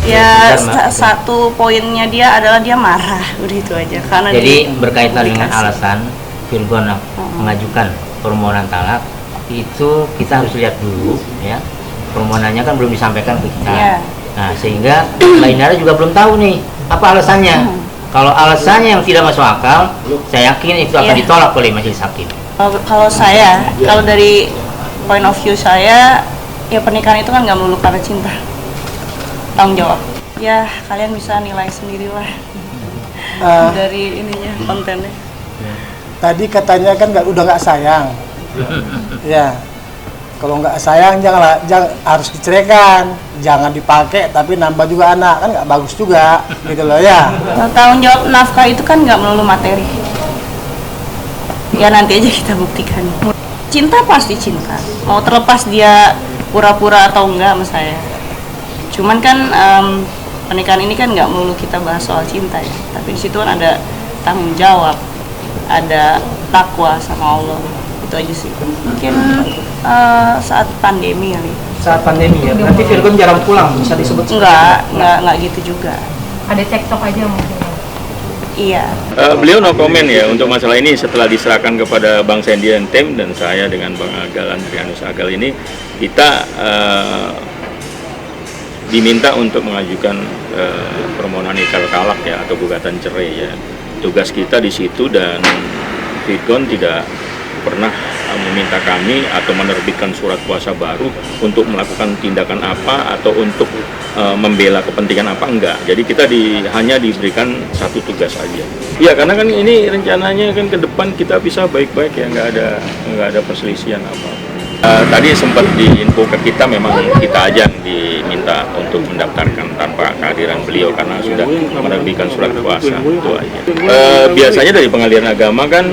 Ya, satu poinnya dia adalah dia marah, udah itu aja. Karena jadi berkaitan dengan alasan Virgon mengajukan permohonan talak, itu kita harus lihat dulu ya, permohonannya kan belum disampaikan ke kita. Nah, sehingga Mbak Inara juga belum tahu nih apa alasannya. Kalau alasannya yang tidak masuk akal, saya yakin itu akan ditolak oleh majelis hakim. Kalau saya, kalau dari point of view saya, ya pernikahan itu kan nggak melulu karena cinta. Tanggung jawab. Ya, kalian bisa nilai sendirilah dari ininya, kontennya. Tadi katanya kan udah nggak sayang. Ya, kalau nggak sayang jangan harus diceraikan, jangan dipakai tapi nambah juga anak, kan nggak bagus juga, gitu loh ya. Tanggung jawab nafkah itu kan nggak melulu materi. Ya nanti aja kita buktikan. Cinta pasti cinta, mau terlepas dia pura-pura atau enggak sama saya. Cuman kan pernikahan ini kan nggak melulu kita bahas soal cinta ya, tapi di situ kan ada tanggung jawab, ada takwa sama Allah, itu aja sih. Mungkin saat pandemi kali. Saat pandemi ya, nanti Virgon jarang pulang, bisa disebut? Enggak gitu juga. Ada cekcok aja mungkin. Iya. Beliau no comment ya untuk masalah ini setelah diserahkan kepada Bang Sandy dan tim, dan saya dengan Bang Agal Andrianus Agal ini, kita diminta untuk mengajukan permohonan iqrar talak ya, atau gugatan cerai ya. Tugas kita di situ, dan Virgon tidak pernah meminta kami atau menerbitkan surat kuasa baru untuk melakukan tindakan apa atau untuk membela kepentingan apa, enggak. Jadi kita hanya diberikan satu tugas aja. Iya, karena kan ini rencananya kan ke depan kita bisa baik-baik ya, nggak ada perselisihan apa. Tadi sempat diinfo ke kita, memang kita aja yang diminta untuk mendaftarkan tanpa kehadiran beliau karena sudah menerbitkan surat kuasa, itu aja. Biasanya dari pengadilan agama kan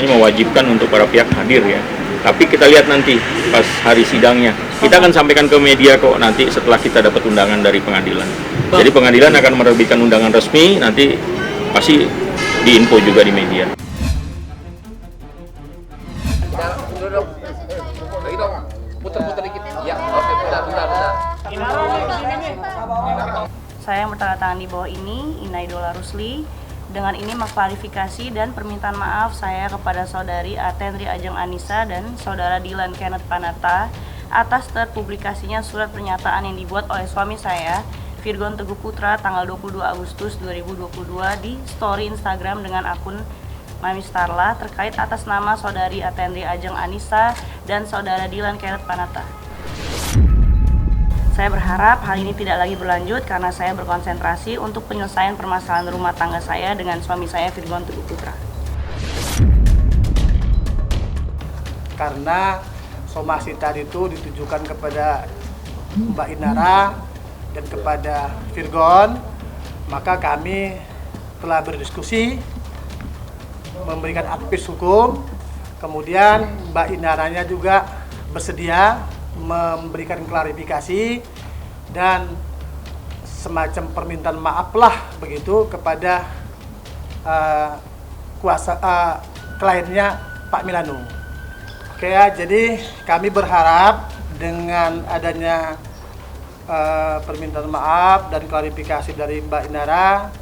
mewajibkan untuk para pihak hadir ya. Tapi kita lihat nanti pas hari sidangnya, kita akan sampaikan ke media kok nanti setelah kita dapat undangan dari pengadilan. Jadi pengadilan akan menerbitkan undangan resmi, nanti pasti diinfo juga di media. Putar-putar dikit. Ya, oke, bentar. Saya yang bertanda tangan di bawah ini, Inaidola Rusli. Dengan ini mengklarifikasi dan permintaan maaf saya kepada saudari Atendri Ajeng Anissa dan saudara Dilan Kenneth Panata atas terpublikasinya surat pernyataan yang dibuat oleh suami saya, Virgon Teguh Putra, tanggal 22 Agustus 2022 di story Instagram dengan akun Mami Starla terkait atas nama saudari Atendri Ajeng Anissa dan saudara Dilan Kenneth Panata. Saya berharap hal ini tidak lagi berlanjut karena saya berkonsentrasi untuk penyelesaian permasalahan rumah tangga saya dengan suami saya, Virgon Teguh Putra. Karena somasi tadi itu ditujukan kepada Mbak Inara dan kepada Virgon, maka kami telah berdiskusi, memberikan advies hukum, kemudian Mbak Inaranya juga bersedia memberikan klarifikasi dan semacam permintaan maaf lah begitu kepada kliennya Pak Milano. Oke ya, jadi kami berharap dengan adanya permintaan maaf dan klarifikasi dari Mbak Inara,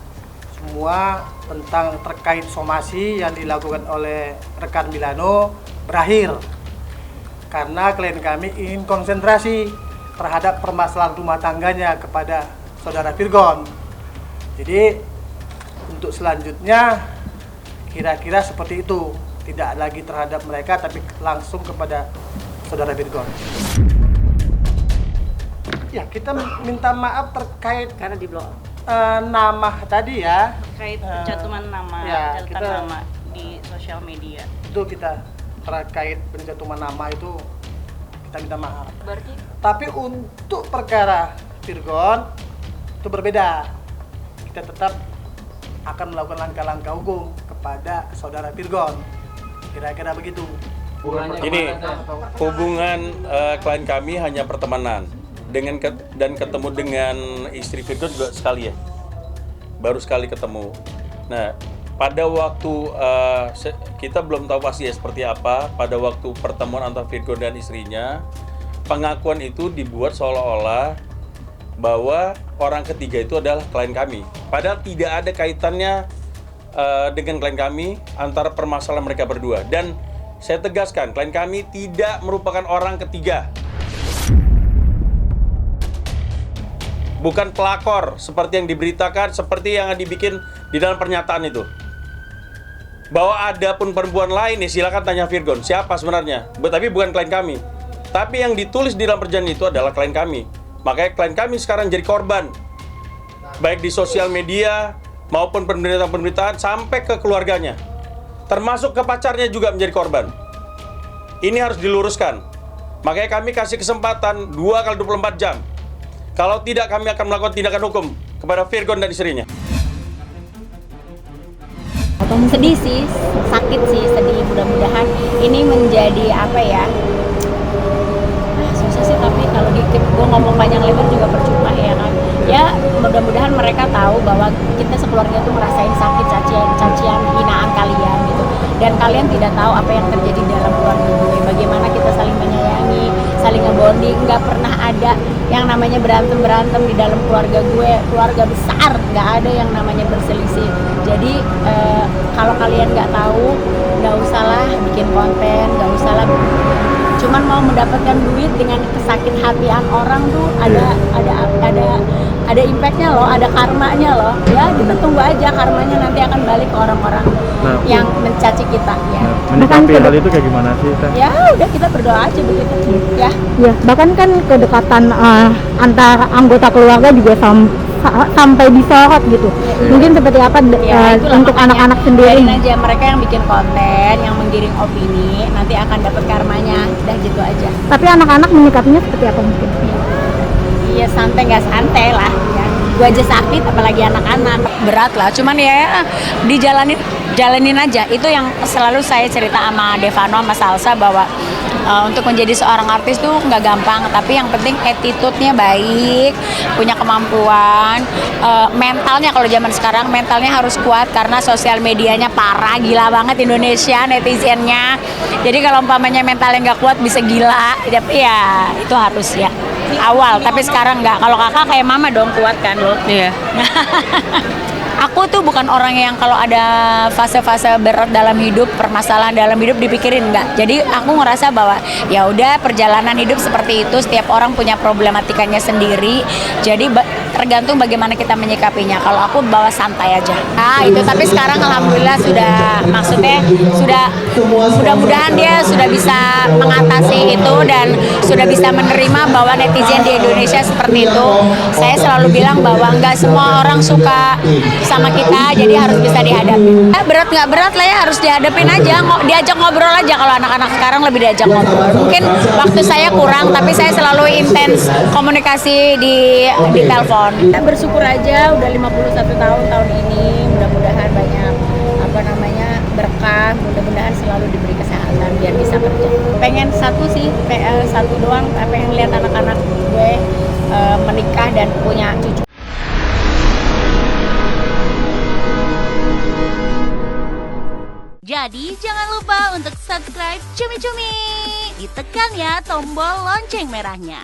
semua tentang terkait somasi yang dilakukan oleh rekan Milano berakhir. Karena klien kami ingin konsentrasi terhadap permasalahan rumah tangganya kepada saudara Virgon. Jadi untuk selanjutnya kira-kira seperti itu, tidak lagi terhadap mereka tapi langsung kepada saudara Virgon. Ya, kita minta maaf terkait Karena di blog nama tadi ya. terkait pencantuman nama, ya, nama di sosial media. Itu kita terkait pencantuman nama itu kita minta maaf. Berarti Tapi untuk perkara Virgon itu berbeda. Kita tetap akan melakukan langkah-langkah hukum kepada saudara Virgon. Kira-kira begitu. Gini, hubungan klien kami hanya pertemanan dan ketemu dengan istri Virgon juga sekali ya, baru sekali ketemu. Nah, pada waktu kita belum tahu pasti ya seperti apa. Pada waktu pertemuan antara Virgon dan istrinya, pengakuan itu dibuat seolah-olah bahwa orang ketiga itu adalah klien kami. Padahal tidak ada kaitannya dengan klien kami antara permasalahan mereka berdua. Dan saya tegaskan, klien kami tidak merupakan orang ketiga. Bukan pelakor seperti yang diberitakan, seperti yang dibikin di dalam pernyataan itu. Bahwa ada pun perempuan lain, ya silakan tanya Virgon, siapa sebenarnya. Tapi bukan klien kami. Tapi yang ditulis di dalam perjanjian itu adalah klien kami. Makanya klien kami sekarang jadi korban. Baik di sosial media maupun pemberitaan-pemberitaan sampai ke keluarganya. Termasuk ke pacarnya juga menjadi korban. Ini harus diluruskan. Makanya kami kasih kesempatan 2x24 jam. Kalau tidak, kami akan melakukan tindakan hukum kepada Virgon dan istrinya. Sedih sih, sakit sih, sedih. Mudah-mudahan ini menjadi apa ya? Susah sih, tapi kalau gue ngomong panjang lebar juga percuma ya kan. Ya mudah-mudahan mereka tahu bahwa kita sekeluarga tuh ngerasain sakit, cacian, hinaan kalian gitu. Dan kalian tidak tahu apa yang terjadi dalam keluarga gue. Bagaimana kita saling menyayangi, saling ngebonding. Nggak pernah ada yang namanya berantem di dalam keluarga gue. Keluarga besar, nggak ada yang namanya berselisih. Jadi kalau kalian nggak tahu, nggak usahlah bikin konten, nggak usahlah cuman mau mendapatkan duit dengan kesakit hatian orang tuh ada impactnya loh, ada karmanya loh. Ya kita tunggu aja karmanya nanti akan balik ke orang-orang yang mencaci kita ya. Menyikapi hal itu kayak gimana sih Teh? Ya udah kita berdoa aja begitu ya. Ya, bahkan kan kedekatan antar anggota keluarga juga sampai disorot gitu. Mungkin seperti apa untuk anak-anak sendiri? Biarin aja mereka yang bikin konten, yang menggiring opini, nanti akan dapat karmanya. Udah gitu aja. Tapi anak-anak menyikapinya seperti apa mungkin? Iya santai, nggak santai lah ya. Gue aja sakit apalagi anak-anak. Berat lah, cuman ya jalanin aja. Itu yang selalu saya cerita sama Devano, sama Salsa bahwa untuk menjadi seorang artis tuh nggak gampang, tapi yang penting attitude-nya baik, punya kemampuan, mentalnya kalau zaman sekarang mentalnya harus kuat karena sosial medianya parah, gila banget Indonesia netizennya. Jadi kalau umpamanya mentalnya nggak kuat bisa gila, tapi ya itu harus ya awal, tapi sekarang nggak. Kalau kakak kayak mama dong kuat kan lo. Iya. Aku tuh bukan orang yang kalau ada fase-fase berat dalam hidup, permasalahan dalam hidup dipikirin, enggak. Jadi aku ngerasa bahwa ya udah perjalanan hidup seperti itu, setiap orang punya problematikanya sendiri. Jadi tergantung bagaimana kita menyikapinya. Kalau aku bawa santai aja. Itu tapi sekarang alhamdulillah sudah mudah-mudahan dia sudah bisa mengatasi itu dan sudah bisa menerima bahwa netizen di Indonesia seperti itu. Saya selalu bilang bahwa enggak semua orang suka sama kita, jadi harus bisa dihadapi. Berat nggak berat lah ya, harus dihadapin aja, diajak ngobrol aja. Kalau anak-anak sekarang lebih diajak ngobrol. Mungkin waktu saya kurang, tapi saya selalu intens komunikasi di telepon. Bersyukur aja udah 51 tahun ini, mudah-mudahan banyak berkah, mudah-mudahan selalu diberi kesehatan biar bisa kerja. Pengen satu doang, pengen lihat anak-anak gue menikah dan punya cucu. Jadi jangan lupa untuk subscribe Cumi Cumi. Ditekan ya tombol lonceng merahnya.